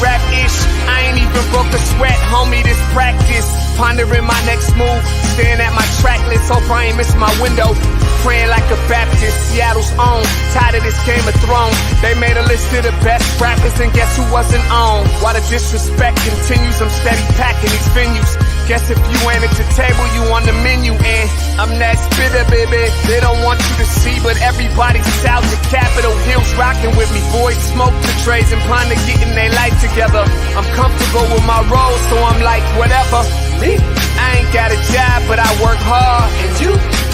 rap-ish. I ain't even broke a sweat, homie, this practice. Pondering my next move, staring at my track list, hope I ain't miss my window. Praying like a Baptist, Seattle's own. Tired of this Game of Thrones. They made a list of the best rappers, and guess who wasn't on? While the disrespect continues, I'm steady packing these venues. Guess if you ain't at the table, you on the menu. And I'm that spitter, baby. They don't want you to see, but everybody's out to Capitol Hill's rocking with me. Boys smoke the trays and plan to getting their life together. I'm comfortable with my role, so I'm like, whatever. Me? I ain't got a job, but I work hard. And you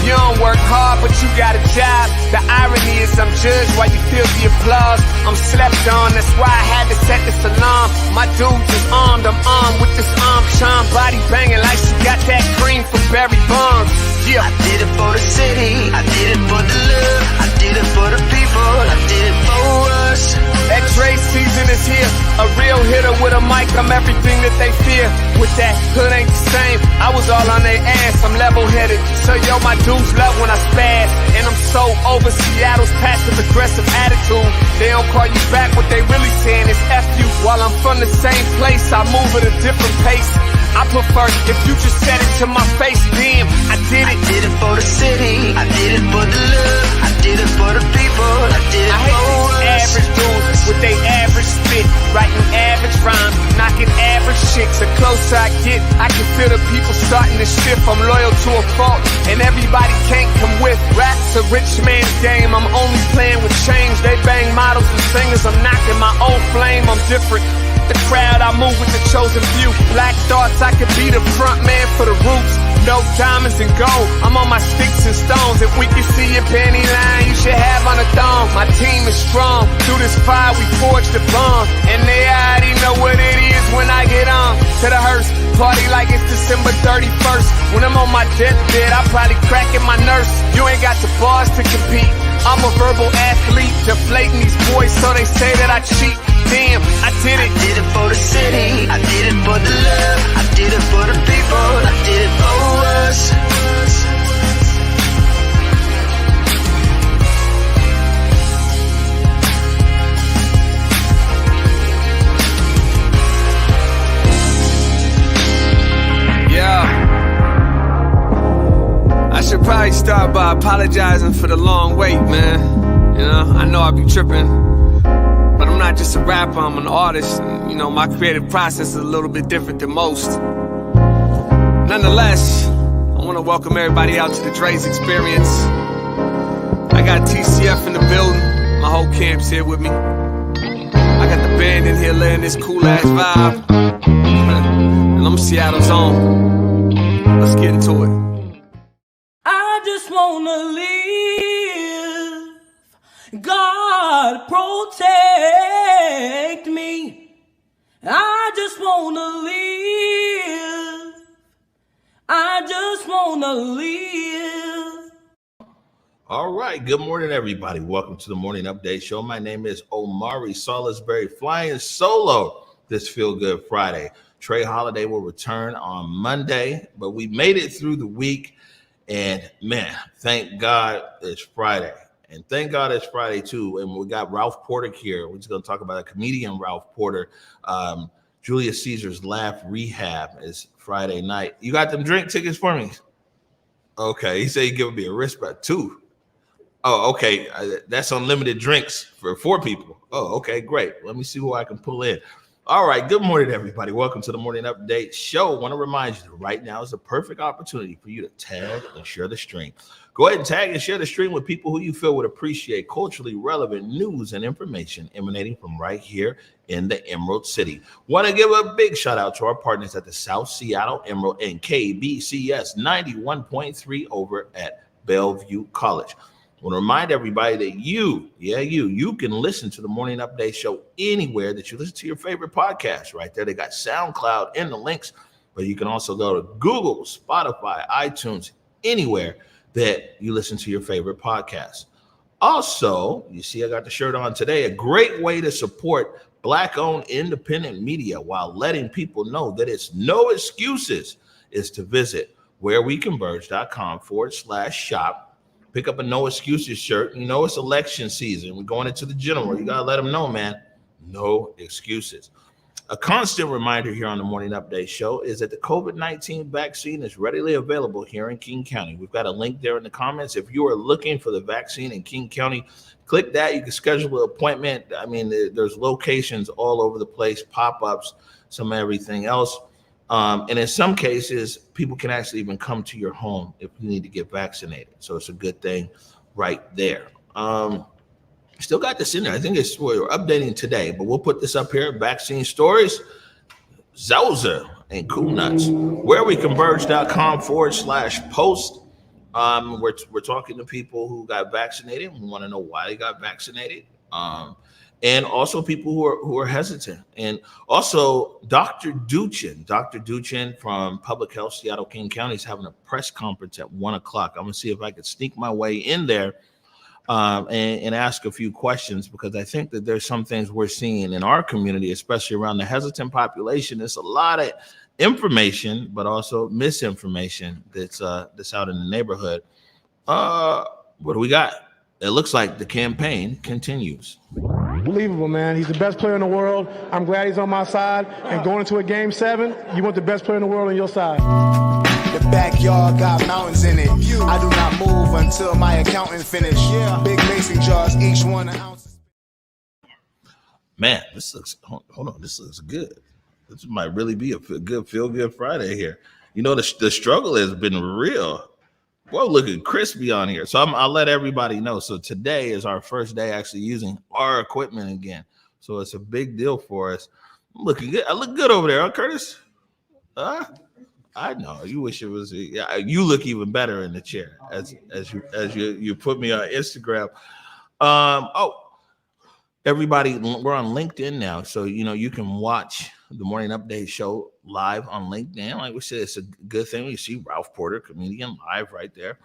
don't work hard, but you got a job. The irony is I'm judged while you feel the applause. I'm slept on, that's why I had to set this alarm. My dude is armed, I'm armed with this arm charm. Body banging like she got that cream from Barry Bonds. Yeah. I did it for the city, I did it for the love, I did it for the people, I did it for us. That Dre season is here, a real hitter with a mic, I'm everything that they fear. With that hood ain't the same, I was all on their ass, I'm level-headed. So yo, my dudes love when I spaz, and I'm so over Seattle's passive-aggressive attitude. They don't call you back, what they really saying is F you. While I'm from the same place, I move at a different pace. I prefer if you just said it to my face, damn, I did it. I did it for the city, I did it for the love, I did it for the people, I did it for us. Average dudes with they average spit, writing average rhymes, knocking average chicks. The closer I get, I can feel the people starting to shift. I'm loyal to a fault, and everybody can't come with. Rap's a rich man's game, I'm only playing with change. They bang models and singers, I'm knocking my own flame, I'm different. The crowd, I move with the chosen few. Black thoughts, I could be the front man for the roots. No diamonds and gold, I'm on my sticks and stones. If we can see your panty line, you should have on a thong. My team is strong, through this fire we forged a bond. And they already know what it is when I get on. To the hearse, party like it's December 31st. When I'm on my deathbed, I probably cracking my nurse. You ain't got the bars to compete, I'm a verbal athlete, deflating these boys so they say that I cheat. Damn, I did it. I did it for the city, I did it for the love, I did it for the people, I did it for us. Yeah. I should probably start by apologizing for the long wait, man. You know, I know I be tripping, but I'm not just a rapper, I'm an artist. And, you know, my creative process is a little bit different than most. Nonetheless, I want to welcome everybody out to the Dre's Experience. I got TCF in the building, my whole camp's here with me. I got the band in here laying this cool-ass vibe. And I'm Seattle's own. Let's get into it. I just wanna live. God protect me. I just wanna live. I just wanna live. All right. Good morning, everybody. Welcome to the Morning Update Show. My name is Omari Salisbury, flying solo this Feel Good Friday. Trey Holiday will return on Monday, but we made it through the week. And man, thank God it's Friday. And thank God it's Friday too. And we got Ralph Porter here. We're just going to talk about a comedian, Ralph Porter. Julius Caesar's Laugh Rehab is Friday night. You got them drink tickets for me? Okay. He said he'd give me a wristband too. Oh, okay. That's unlimited drinks for 4 people. Oh, okay, great. Let me see who I can pull in. All right. Good morning, everybody. Welcome to the Morning Update Show. I want to remind you that right now is the perfect opportunity for you to tag and share the stream. Go ahead and tag and share the stream with people who you feel would appreciate culturally relevant news and information emanating from right here in the Emerald City. Want to give a big shout out to our partners at the South Seattle Emerald and KBCS 91.3 over at Bellevue College. I want to remind everybody that you can listen to the Morning Update Show anywhere that you listen to your favorite podcast. Right there, they got SoundCloud in the links, but you can also go to Google, Spotify, iTunes, anywhere that you listen to your favorite podcast. Also, you see I got the shirt on today. A great way to support Black-owned independent media while letting people know that it's no excuses is to visit whereweconverge.com/shop. Pick up a No Excuses shirt. You know it's election season. We're going into the general. You got to let them know, man. No excuses. A constant reminder here on the Morning Update Show is that the COVID-19 vaccine is readily available here in King County. We've got a link there in the comments. If you are looking for the vaccine in King County, click that. You can schedule an appointment. I mean, there's locations all over the place, pop-ups, some everything else. And in some cases, people can actually even come to your home if you need to get vaccinated. So it's a good thing right there. Still got this in there. I think we're updating today, but we'll put this up here. Vaccine stories, Zelza and Cool Nuts. WhereWeConverge.com/post. We're talking to people who got vaccinated. We want to know why they got vaccinated. And also people who are hesitant. And also Dr. Duchin from Public Health Seattle King County is having a press conference at 1:00. I'm gonna see if I can sneak my way in there and ask a few questions, because I think that there's some things we're seeing in our community, especially around the hesitant population. It's a lot of information, but also misinformation that's out in the neighborhood. What do we got? It looks like the campaign continues. Unbelievable, man. He's the best player in the world. I'm glad he's on my side. And going into a game 7, you want the best player in the world on your side. The backyard got mountains in it. I do not move until my accountant finish. Big mason jars, each one an ounce. Man, this looks, hold on, this looks good. This might really be a good feel-good Friday here. You know, the struggle has been real. Whoa, looking crispy on here. So I'll let everybody know. So today is our first day actually using our equipment again. So it's a big deal for us. I'm looking good. I look good over there, huh, Curtis? I know. You wish it was. Yeah, you look even better in the chair as you put me on Instagram. Everybody, we're on LinkedIn now, so you can watch the Morning Update Show live on LinkedIn. Like we said, it's a good thing. You see Ralph Porter, comedian, live right there.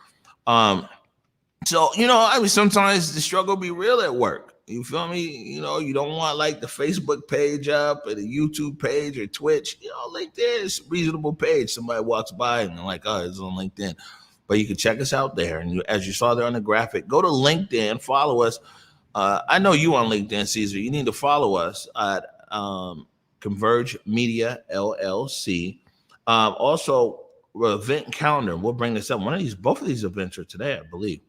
So I mean, sometimes the struggle be real at work. You feel me? You don't want like the Facebook page up or the YouTube page or Twitch. LinkedIn is a reasonable page. Somebody walks by and they're like, oh, it's on LinkedIn. But you can check us out there. And as you saw there on the graphic, go to LinkedIn, follow us. I know you on LinkedIn, Caesar. You need to follow us at Converge Media LLC. Also, event calendar. We'll bring this up. Both of these events are today, I believe.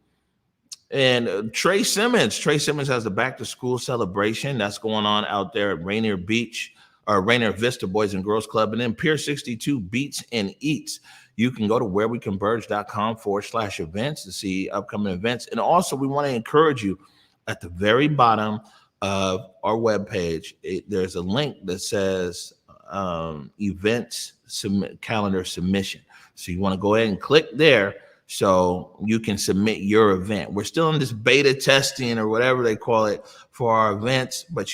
And Trey Simmons has the back to school celebration that's going on out there at Rainier Beach or Rainier Vista Boys and Girls Club. And then Pier 62 Beats and Eats. You can go to whereweconverge.com/events to see upcoming events. And also we want to encourage you at the very bottom of our webpage, there's a link that says events calendar submission. So you want to go ahead and click there so you can submit your event. We're still in this beta testing or whatever they call it for our events. But,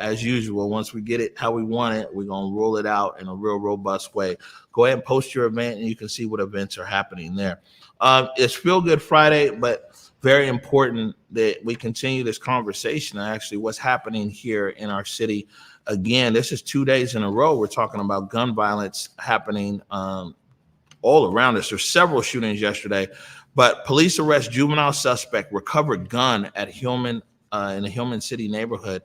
as usual, once we get it how we want it, we're going to roll it out in a real robust way. Go ahead and post your event and you can see what events are happening there. It's Feel Good Friday, but very important that we continue this conversation on actually what's happening here in our city. Again, this is 2 days in a row. We're talking about gun violence happening all around us. There's several shootings yesterday, but police arrest juvenile suspect, recovered gun at Hillman in the Hillman City neighborhood.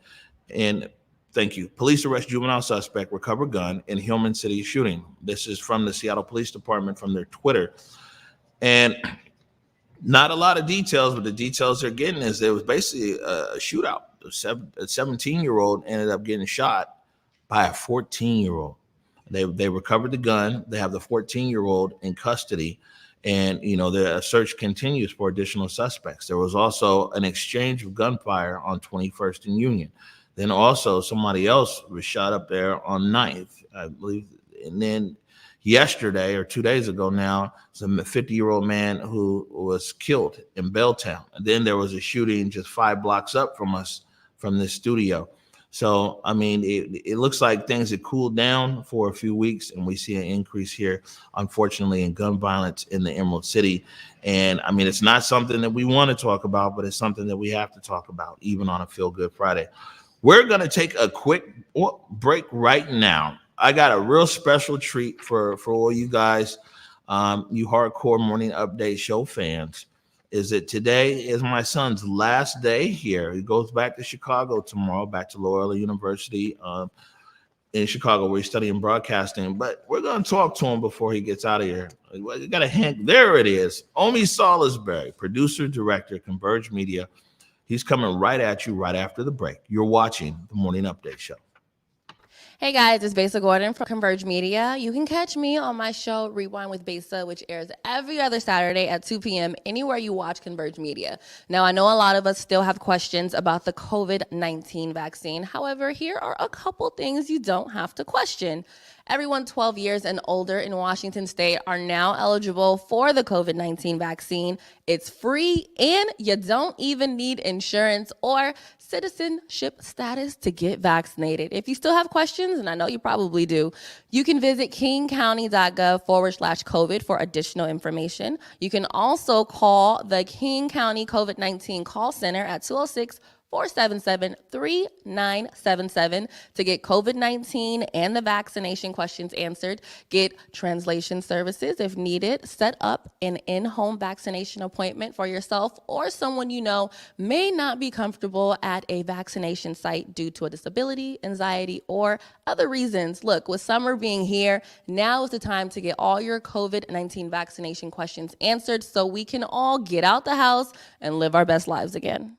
And thank you. Police arrest juvenile suspect, recovered gun in Hillman City shooting. This is from the Seattle Police Department from their Twitter. And not a lot of details, but the details they're getting is there was basically a shootout. A 17-year-old ended up getting shot by a 14-year-old. They recovered the gun. They have the 14-year-old in custody, and the search continues for additional suspects. There was also an exchange of gunfire on 21st and Union. Then also somebody else was shot up there on 9th, I believe, and then yesterday or 2 days ago now, some 50-year-old man who was killed in Belltown. And then there was a shooting just 5 blocks up from us, from this studio. So, I mean, it looks like things have cooled down for a few weeks, and we see an increase here, unfortunately, in gun violence in the Emerald City. And, I mean, it's not something that we want to talk about, but it's something that we have to talk about, even on a Feel Good Friday. We're going to take a quick break right now. I got a real special treat for all you guys, you hardcore Morning Update Show fans, is that today is my son's last day here. He goes back to Chicago tomorrow, back to Loyola University. in Chicago where he's studying broadcasting. But we're going to talk to him before he gets out of here. You got a hint. There it is. Omi Salisbury, producer, director, Converge Media. He's coming right at you right after the break. You're watching the Morning Update Show. Hey guys, it's Besa Gordon from Converge Media. You can catch me on my show Rewind with Besa, which airs every other Saturday at 2 p.m. anywhere you watch Converge Media. Now, I know a lot of us still have questions about the COVID-19 vaccine. However, here are a couple things you don't have to question. Everyone 12 years and older in Washington State are now eligible for the COVID-19 vaccine. It's free, and you don't even need insurance or citizenship status to get vaccinated. If you still have questions, and I know you probably do, you can visit kingcounty.gov/COVID for additional information. You can also call the King County COVID-19 call center at 206-477-3977 to get COVID-19 and the vaccination questions answered, get translation services if needed, set up an in-home vaccination appointment for yourself or someone you know may not be comfortable at a vaccination site due to a disability, anxiety, or other reasons. Look, with summer being here, now is the time to get all your COVID-19 vaccination questions answered so we can all get out the house and live our best lives again.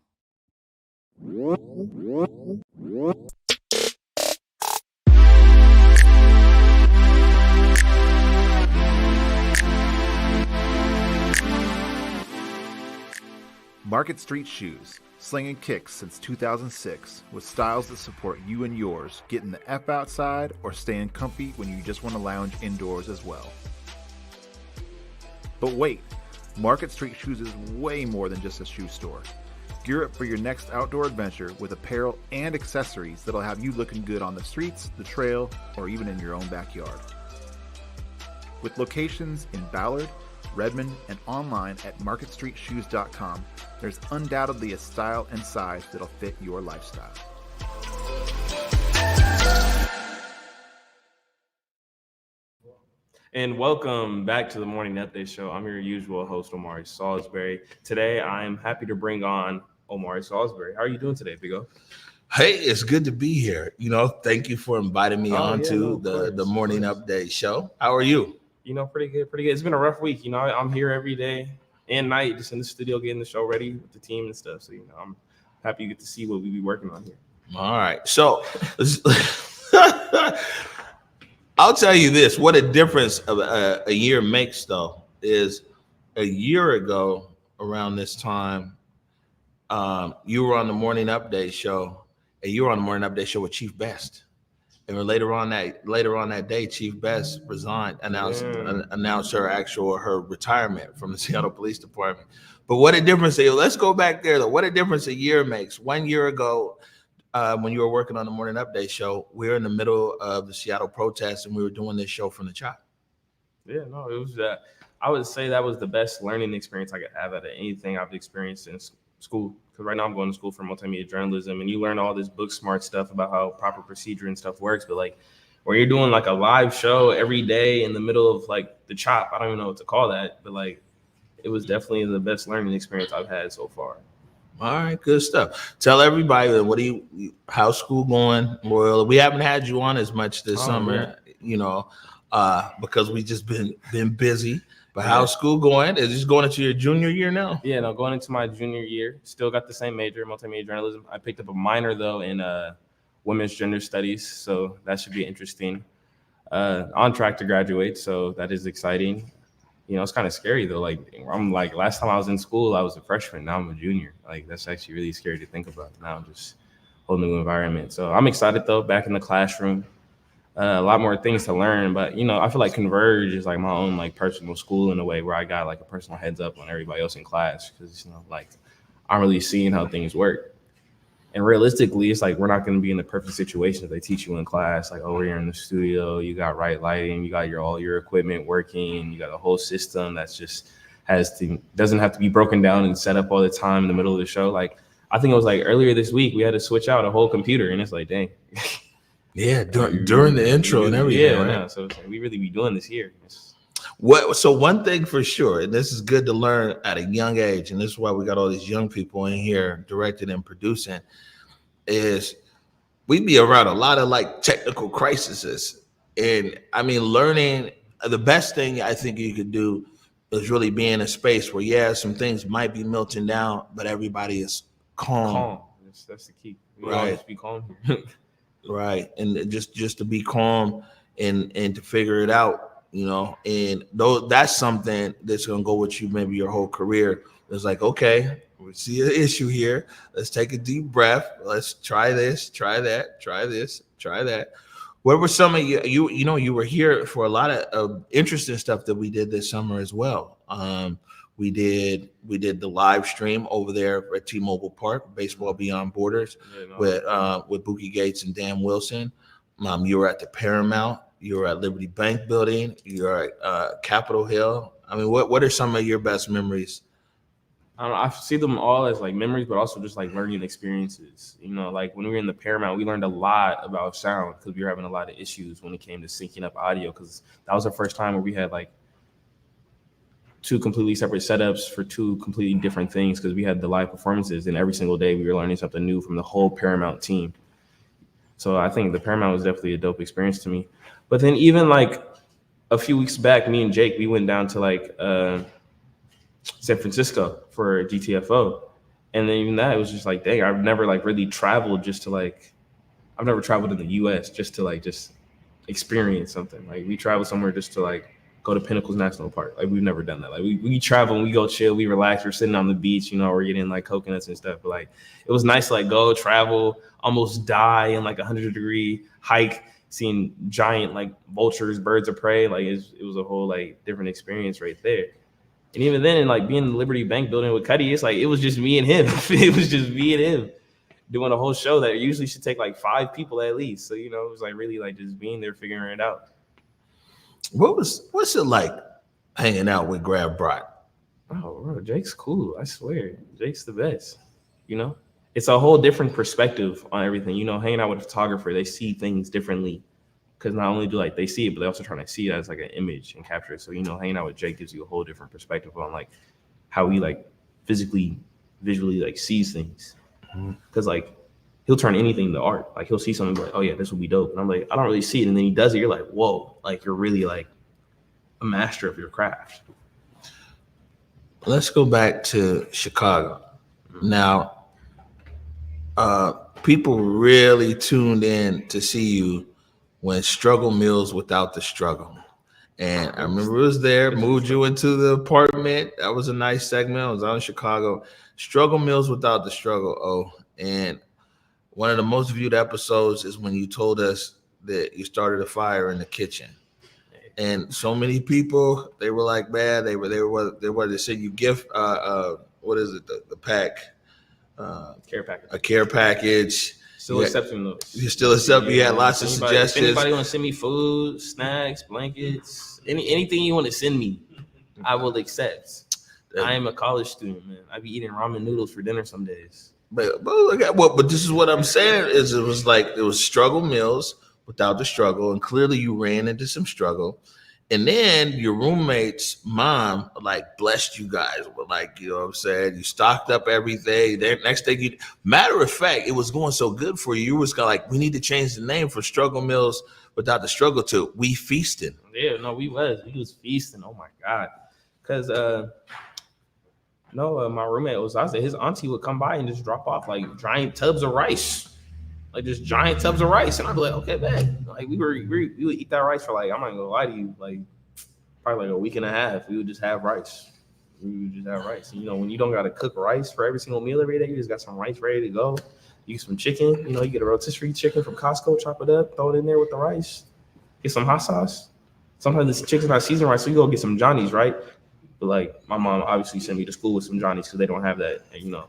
Market Street Shoes, slinging kicks since 2006, with styles that support you and yours, getting the F outside or staying comfy when you just want to lounge indoors as well. But wait, Market Street Shoes is way more than just a shoe store. Gear up for your next outdoor adventure with apparel and accessories that'll have you looking good on the streets, the trail, or even in your own backyard. With locations in Ballard, Redmond, and online at marketstreetshoes.com, there's undoubtedly a style and size that'll fit your lifestyle. And welcome back to the Morning Update Show. I'm your usual host, Omari Salisbury. Today, I'm happy to bring on Omari Salisbury. How are you doing today, Big O? Hey, it's good to be here. Thank you for inviting me onto the Morning Update Show. How are you? Pretty good. It's been a rough week. I'm here every day and night, just in the studio getting the show ready with the team and stuff. So, I'm happy you get to see what we be working on here. All right. So I'll tell you this, what a difference a year makes, though, is a year ago around this time, you were on the Morning Update Show, and you were on the Morning Update Show with Chief Best. And later on that day, Chief Best resigned, announced her retirement from the Seattle Police Department. But what a difference! Let's go back there, though. What a difference a year makes. 1 year ago, when you were working on the Morning Update Show, we were in the middle of the Seattle protests, and we were doing this show from the chop. Yeah, no, it was. I would say that was the best learning experience I could have out of anything I've experienced in school. Because right now I'm going to school for multimedia journalism, and you learn all this book smart stuff about how proper procedure and stuff works. But like when you're doing like a live show every day in the middle of like the chop, I don't even know what to call that, but like it was definitely the best learning experience I've had so far. All right, good stuff. Tell everybody how's school going? Well, we haven't had you on as much this summer, because we just been busy. But how's school going? Is this going into your junior year now? Yeah, no, going into my junior year. Still got the same major, multimedia journalism. I picked up a minor though in women's gender studies, so that should be interesting. On track to graduate, so that is exciting. It's kind of scary though. Like I'm like last time I was in school, I was a freshman. Now I'm a junior. Like that's actually really scary to think about. Now I'm just a whole new environment. So I'm excited though. Back in the classroom, a lot more things to learn. But I feel like Converge is like my own like personal school in a way where I got like a personal heads up on everybody else in class because like I'm really seeing how things work. And realistically, it's like we're not going to be in the perfect situation if they teach you in class. Like, oh, we're in the studio, you got right lighting, you got all your equipment working, you got a whole system that's just doesn't have to be broken down and set up all the time in the middle of the show. Like, I think it was like earlier this week we had to switch out a whole computer, and it's like, dang. Yeah, during the intro and everything. Yeah, right? no, so it's like, we really be doing this here. So one thing for sure, and this is good to learn at a young age, and this is why we got all these young people in here directing and producing, is we be around a lot of like technical crises. And I mean, learning the best thing I think you could do is really be in a space where, yeah, some things might be melting down, but everybody is calm. That's the key. We Right. always be calm here. Right. And just to be calm and to figure it out, you know, and though that's something that's going to go with you maybe your whole career. It's like, okay, we see an issue here. Let's take a deep breath. Let's try this, try that, try this, try that. What were some of you know, you were here for a lot of interesting stuff that we did this summer as well. We did the live stream over there at T-Mobile Park, Baseball Beyond Borders, with Buki Gates and Dan Wilson. You were at the Paramount. You were at Liberty Bank Building. You were at Capitol Hill. I mean, what are some of your best memories? I don't know, I see them all as like memories, but also just like learning experiences. You know, like when we were in the Paramount, we learned a lot about sound because we were having a lot of issues when it came to syncing up audio. Because that was the first time where we had like two completely separate setups for two completely different things, because we had the live performances, and every single day we were learning something new from the whole Paramount team. So I think the Paramount was definitely a dope experience to me. But then even like a few weeks back, me and Jake, we went down to like San Francisco for GTFO. And then even that, it was just like, dang, I've never like really traveled I've never traveled in the US just to like just experience something. Like we traveled somewhere just to like go to Pinnacles National Park. Like we've never done that. Like we travel and we go chill, we relax, we're sitting on the beach, you know, we're getting like coconuts and stuff. But like it was nice to like go travel, almost die in like 100-degree hike, seeing giant like vultures, birds of prey. Like it was a whole like different experience right there. And even then, like being in the Liberty Bank Building with Cuddy, it's like it was just me and him. It was just me and him doing a whole show that usually should take like 5 people at least. So, you know, it was like really like just being there, figuring it out. What's it like hanging out with Grab Brock? Oh, bro, Jake's cool. I swear. Jake's the best. You know, it's a whole different perspective on everything. You know, hanging out with a photographer, they see things differently. Because not only do like they see it, but they also trying to see it as like an image and capture it. So, you know, hanging out with Jake gives you a whole different perspective on like how he like visually like sees things. Because like he'll turn anything into art. Like he'll see something like, oh yeah, this will be dope. And I'm like, I don't really see it. And then he does it. You're like, whoa, like you're really like a master of your craft. Let's go back to Chicago. Now, people really tuned in to see you when Struggle Meals Without the Struggle. And I remember it was there, moved you into the apartment. That was a nice segment. I was out in Chicago. Struggle Meals Without the Struggle. Oh, and one of the most viewed episodes is when you told us that you started a fire in the kitchen. And so many people, they were like, man, they wanted to send you gift. What is it? The pack? Care package. A care package. Still accepting those. You still accept. You had lots of suggestions. If anybody want to send me food, snacks, blankets, anything you want to send me, I will accept. I am a college student, man. I be eating ramen noodles for dinner some days. But this is what I'm saying is it was struggle meals without the struggle, and clearly you ran into some struggle. And then your roommate's mom like blessed you guys with like, you know what I'm saying? You stocked up everything. Then next thing matter of fact, it was going so good for you. You was kind of like, we need to change the name from Struggle Meals Without the Struggle to We Feasting. Yeah, no, we was feasting. Oh my God. Cause my roommate was out there. His auntie would come by and just drop off like giant tubs of rice. Like just giant tubs of rice. And I'd be like, okay, man. Like we would eat that rice for like, I'm not gonna lie to you, like probably like a week and a half. We would just have rice. And, you know, when you don't gotta cook rice for every single meal every day, you just got some rice ready to go. You get some chicken, you know, you get a rotisserie chicken from Costco, chop it up, throw it in there with the rice. Get some hot sauce. Sometimes this chicken's not seasoned right, so you go get some Johnny's, right? But like my mom obviously sent me to school with some Johnny's because they don't have that. And, you know,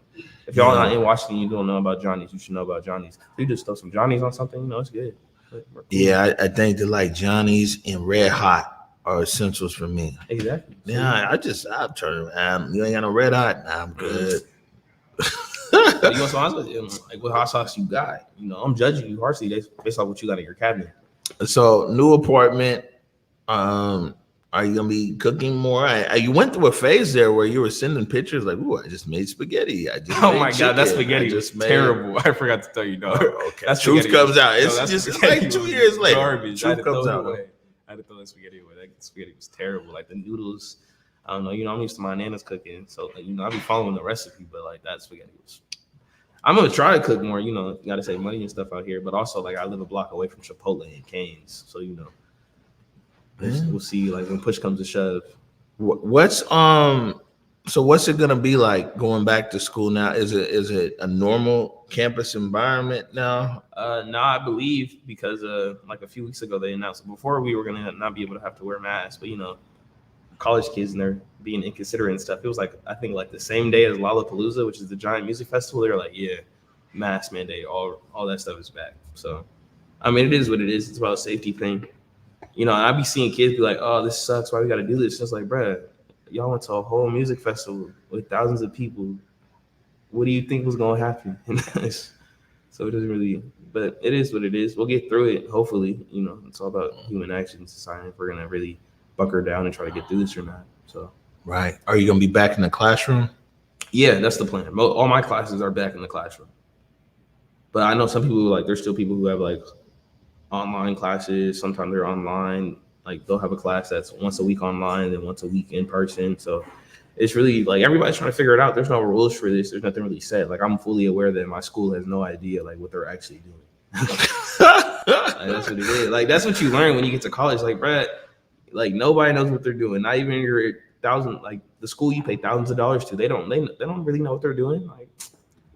if y'all not in Washington, you don't know about Johnny's, you should know about Johnny's. You just throw some Johnny's on something, you know, it's good. Cool. Yeah, I think that like Johnny's and Red Hot are essentials for me. Exactly. Yeah, I'll turn around. You ain't got no Red Hot? Nah, I'm good. You want some hot sauce? Like what hot sauce you got? You know, I'm judging you harshly based on what you got in your cabinet. So new apartment. Are you gonna be cooking more? You went through a phase there where you were sending pictures like, "Ooh, I just made spaghetti. I just Oh made my God, that chicken. spaghetti I was just made." terrible. I forgot to tell you, dog. Oh, okay. That Truth spaghetti comes out. no, It's that just it's spaghetti like 2 was years later. garbage. I had Truth to comes throw it out. away. I had to throw that spaghetti away. That spaghetti was terrible. Like the noodles, I don't know. I'm used to my nana's cooking, so like, I be following the recipe, but like that spaghetti was. I'm gonna try to cook more. You got to save money and stuff out here, but also like I live a block away from Chipotle and Cane's, so we'll see. Like when push comes to shove. What's so what's it gonna be like going back to school now? Is it a normal campus environment now? No, I believe because like a few weeks ago they announced before we were gonna not be able to have to wear masks, but college kids and they're being inconsiderate and stuff. It was like I think like the same day as Lollapalooza, which is the giant music festival. They were like, yeah, mask mandate, all that stuff is back. So I mean, it is what it is. It's about a safety thing. I be seeing kids be like, oh, this sucks. Why we got to do this? It's like, bruh, y'all went to a whole music festival with thousands of people. What do you think was going to happen? So it doesn't really, but it is what it is. We'll get through it. Hopefully, it's all about human action society. If we're going to really bunker down and try to get through this or not. So, right. Are you going to be back in the classroom? Yeah, that's the plan. All my classes are back in the classroom. But I know some people, there's still people who have online classes. Sometimes they're online. Like they'll have a class that's once a week online and once a week in person. So it's really everybody's trying to figure it out. There's no rules for this. There's nothing really set. I'm fully aware that my school has no idea what they're actually doing. That's what it is. That's what you learn when you get to college. Bruh, nobody knows what they're doing. Not even your the school you pay thousands of dollars to. They don't really know what they're doing.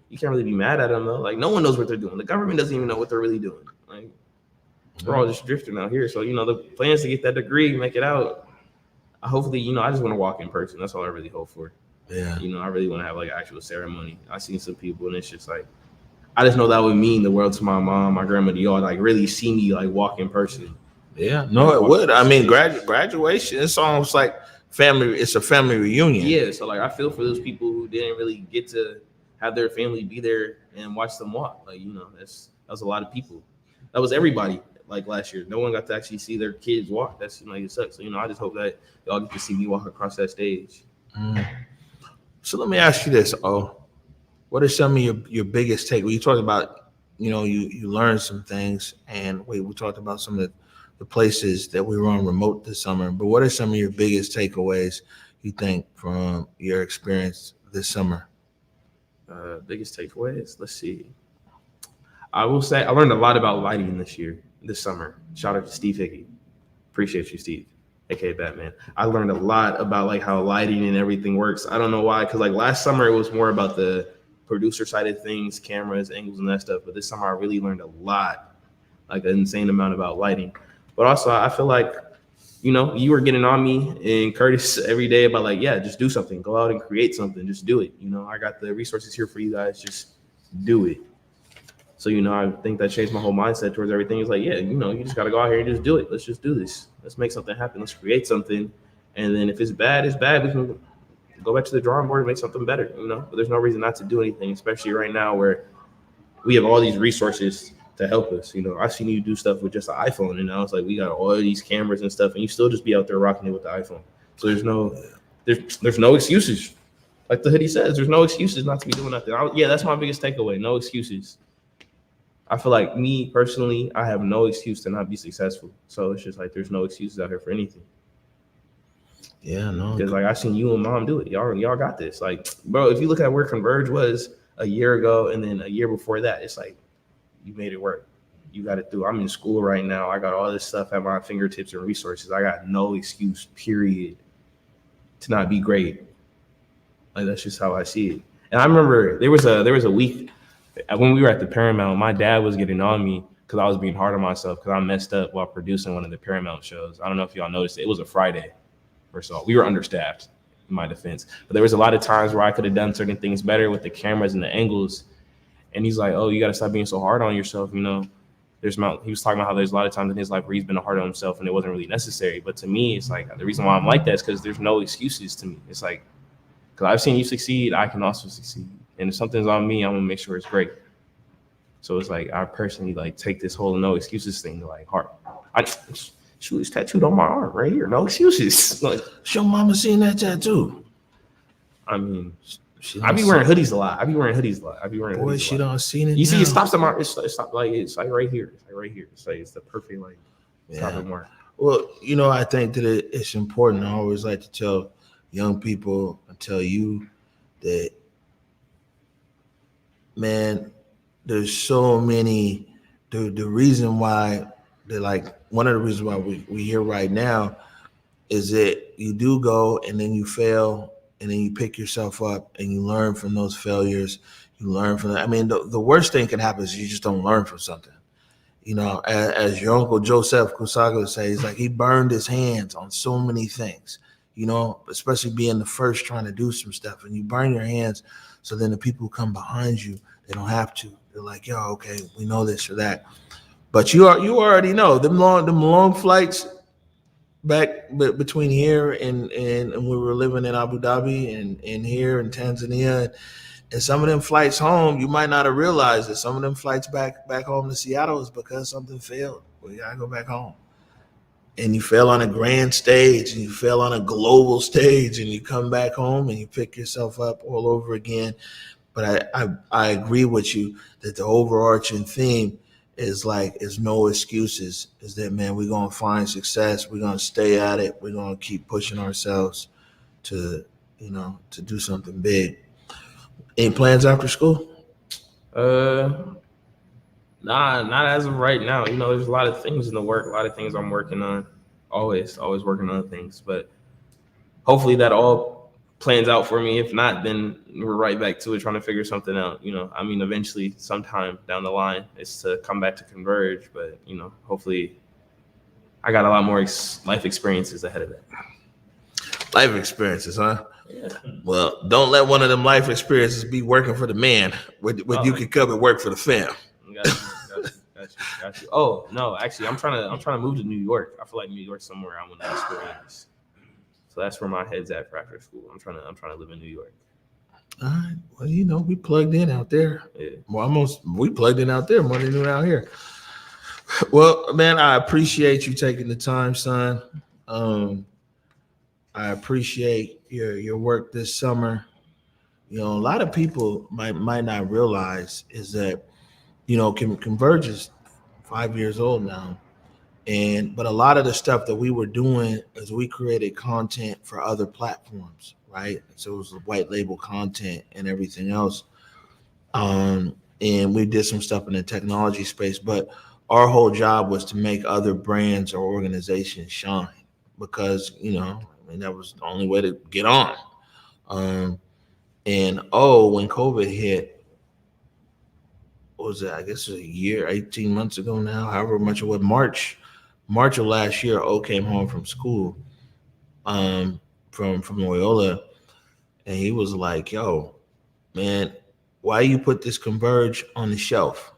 You can't really be mad at them though. No one knows what they're doing. The government doesn't even know what they're really doing. We're all just drifting out here. So, the plans to get that degree, make it out. Hopefully, I just want to walk in person. That's all I really hope for. Yeah. I really want to have actual ceremony. I've seen some people and it's just I just know that would mean the world to my mom, my grandma, to y'all, really see me walk in person. Yeah, no, it would. I mean, graduation, it's almost like family. It's a family reunion. Yeah. So I feel for those people who didn't really get to have their family be there and watch them walk. That was a lot of people. That was everybody. Last year, no one got to actually see their kids walk. That's it sucks. So I just hope that y'all get to see me walk across that stage. So let me ask you this: what are some of your biggest take? When you talked about, you learned some things, and we talked about some of the places that we were on remote this summer. But what are some of your biggest takeaways you think from your experience this summer? Biggest takeaways. Let's see. I will say I learned a lot about lighting this summer. Shout out to Steve Hickey. Appreciate you, Steve, aka Batman. I learned a lot about how lighting and everything works. I don't know why, because last summer it was more about the producer side of things, cameras, angles, and that stuff. But this summer I really learned a lot, an insane amount about lighting. But also I feel you were getting on me and Curtis every day about just do something, go out and create something, just do it. I got the resources here for you guys, just do it. So, I think that changed my whole mindset towards everything. It's you just got to go out here and just do it. Let's just do this. Let's make something happen. Let's create something. And then if it's bad, it's bad. We can go back to the drawing board and make something better, But there's no reason not to do anything, especially right now where we have all these resources to help us. I've seen you do stuff with just an iPhone, and now it's we got all of these cameras and stuff, and you still just be out there rocking it with the iPhone. So there's no excuses. Like the hoodie says, there's no excuses not to be doing nothing. That's my biggest takeaway. No excuses. I feel me personally, I have no excuse to not be successful. So it's just there's no excuses out here for anything. Yeah, no. Because I seen you and mom do it. Y'all got this. Bro, if you look at where Converge was a year ago and then a year before that, it's you made it work. You got it through. I'm in school right now. I got all this stuff at my fingertips and resources. I got no excuse, period, to not be great. That's just how I see it. And I remember there was a week when we were at the Paramount, my dad was getting on me because I was being hard on myself because I messed up while producing one of the Paramount shows. I don't know if y'all noticed it. It was a Friday or so. We were understaffed, in my defense. But there was a lot of times where I could have done certain things better with the cameras and the angles. And he's like, oh, you got to stop being so hard on yourself. He was talking about how there's a lot of times in his life where he's been hard on himself and it wasn't really necessary. But to me, it's the reason why I'm like that is because there's no excuses to me. It's because I've seen you succeed, I can also succeed. And if something's on me, I'm gonna make sure it's great. So it's I personally take this whole no excuses thing to heart. Shoot, it's tattooed on my arm right here. No excuses. Like, Your mama seen that tattoo? I mean, She I be wearing hoodies a lot. Boy, she don't seen it. You see, now. it stops at my. It's like right here. It's like right here. It's the perfect like top of mark. Well, I think that it's important. I always like to tell young people and tell you that, man, there's so many. The reason why one of the reasons why we here right now is that you do go and then you fail and then you pick yourself up and you learn from those failures. You learn from that. I mean, the worst thing can happen is you just don't learn from something. As your uncle Joseph Kusaga says, like, he burned his hands on so many things, especially being the first trying to do some stuff, and you burn your hands. So then the people who come behind you, they don't have to. They're like, yo, okay, we know this or that. But you already know them long flights back between here and we were living in Abu Dhabi and here in Tanzania. And some of them flights home, you might not have realized that some of them flights back home to Seattle is because something failed. We gotta go back home. And you fail on a grand stage and you fail on a global stage and you come back home and you pick yourself up all over again. But I agree with you that the overarching theme is no excuses. Is that, man, we're gonna find success, we're gonna stay at it, we're gonna keep pushing ourselves to do something big. Any plans after school? Nah, not as of right now. There's a lot of things in the work, a lot of things I'm working on. Always working on things. But hopefully that all plans out for me. If not, then we're right back to it, trying to figure something out. Eventually, sometime down the line, it's to come back to Converge. But hopefully, I got a lot more life experiences ahead of that. Life experiences, huh? Yeah. Well, don't let one of them life experiences be working for the man when you can come and work for the fam. Got you. Oh no, actually, I'm trying to move to New York. I feel like New York's somewhere I want to experience. So that's where my head's at for after school. I'm trying to live in New York. All right. Well, we plugged in out there. Yeah. Well, we plugged in out there more than out here. Well, man, I appreciate you taking the time, son. I appreciate your work this summer. A lot of people might not realize is that, Converge is 5 years old now. But a lot of the stuff that we were doing is we created content for other platforms, right? So it was white label content and everything else. And we did some stuff in the technology space, but our whole job was to make other brands or organizations shine because, that was the only way to get on. When COVID hit, what was that? I guess it was a year, 18 months ago now, however much it was, March of last year, came home from school from Loyola, and he was like, yo, man, why you put this Converge on the shelf?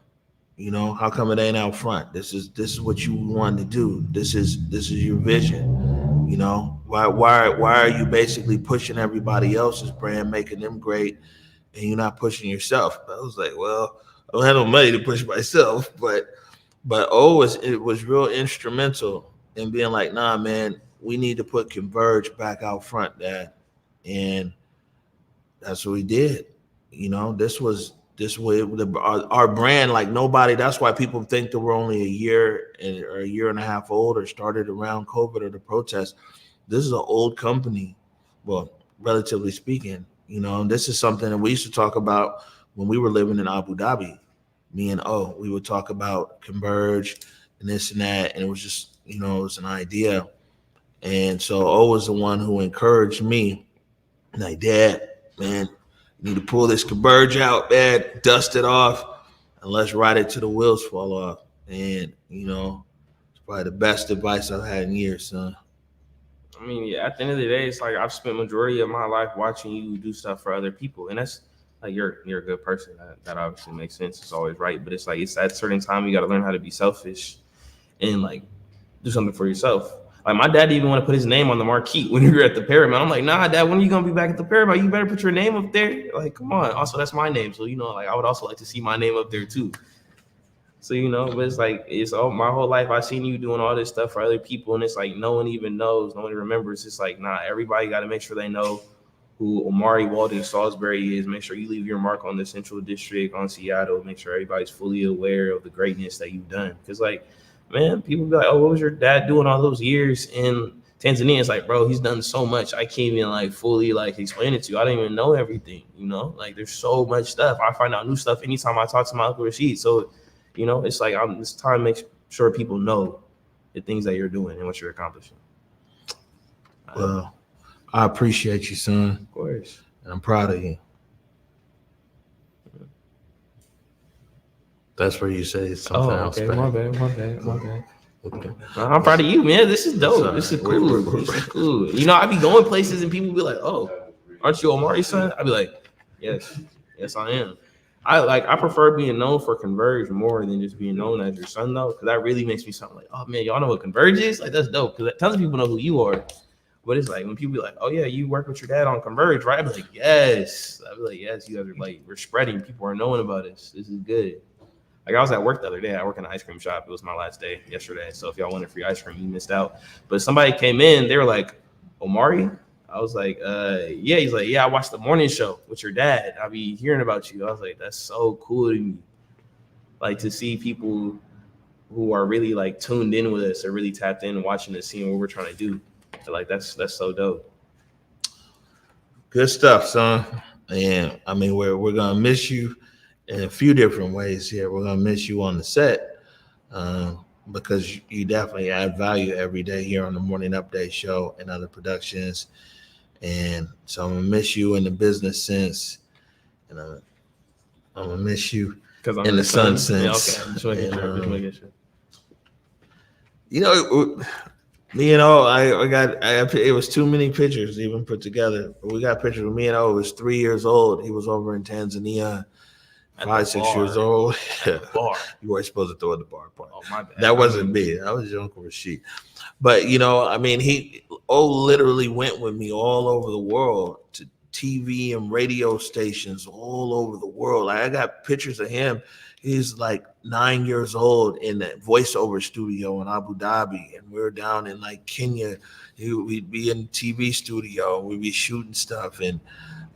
How come it ain't out front? This is what you wanted to do. This is your vision. Why are you basically pushing everybody else's brand, making them great, and you're not pushing yourself? I was like, well, I don't have no money to push myself, but it was real instrumental in being like, nah, man, we need to put Converge back out front, Dad. And that's what we did. This way, our brand, like nobody, that's why people think that we're only a year or a year and a half old or started around COVID or the protests. This is an old company, well, relatively speaking, this is something that we used to talk about when we were living in Abu Dhabi. Me and we would talk about Converge and this and that, and it was just, it was an idea. And so was the one who encouraged me, like, Dad, man, you need to pull this Converge out, man, dust it off, and let's ride it till the wheels fall off. And, it's probably the best advice I've had in years, son. I mean, yeah, at the end of the day, it's like I've spent majority of my life watching you do stuff for other people. And that's like, you're a good person. That obviously makes sense. It's always right. But it's like, it's at a certain time, you got to learn how to be selfish and like do something for yourself. Like my dad didn't even want to put his name on the marquee when we were at the Paramount. I'm like, nah, Dad, when are you going to be back at the Paramount? You better put your name up there. Like, come on. Also, that's my name. So, like, I would also like to see my name up there too. So, but it's like, it's all my whole life. I've seen you doing all this stuff for other people, and it's like no one even knows, no one remembers. It's like, nah, everybody got to make sure they know who Omari Walden Salisbury is. Make sure you leave your mark on the Central District, on Seattle. Make sure everybody's fully aware of the greatness that you've done. Because, like, man, people be like, oh, what was your dad doing all those years in Tanzania? It's like, bro, he's done so much. I can't even, like, fully, like, explain it to you. I don't even know everything, Like, there's so much stuff. I find out new stuff anytime I talk to my Uncle Rashid. So, it's like it's time to make sure people know the things that you're doing and what you're accomplishing. Well, I appreciate you, son. Of course. And I'm proud of you. That's where you say something else. Okay. My bad. Okay. I'm proud of you, man. This is dope. This is cool. This is cool. I be going places and people be like, oh, aren't you Omari's son? I be like, yes, I am. I prefer being known for Converge more than just being known as your son, though, because that really makes me sound like, oh man, y'all know what Converge is? Like, that's dope, because tons of people know who you are. But it's like when people be like, oh yeah, you work with your dad on Converge, right? I be like, yes. I be like, yes, you guys are like, we're spreading. People are knowing about us. This is good. Like, I was at work the other day. I work in an ice cream shop. It was my last day yesterday. So if y'all wanted free ice cream, you missed out. But somebody came in, they were like, Omari? I was like, yeah. He's like, yeah, I watched the morning show with your dad. I be hearing about you. I was like, that's so cool to me. Like, to see people who are really like tuned in with us or really tapped in and watching and seeing what we're trying to do. So, like, that's so dope. Good stuff, son. And I mean, we're gonna miss you in a few different ways here. We're gonna miss you on the set because you definitely add value every day here on the Morning Update Show and other productions. And so I'm gonna miss you in the business sense, and I'm gonna miss you in the son sense. Yeah, okay. Just making sure. I got it was too many pictures even put together. We got pictures of me and O was 3 years old. He was over in Tanzania, 5-6 years old. Bar. You weren't supposed to throw in the bar part. Oh, my bad. That wasn't me. That was your Uncle Rashid. But I mean, O literally went with me all over the world to TV and radio stations all over the world. I got pictures of him. He's like 9 years old in that voiceover studio in Abu Dhabi, and we're down in like Kenya. We'd be in TV studio, we'd be shooting stuff, and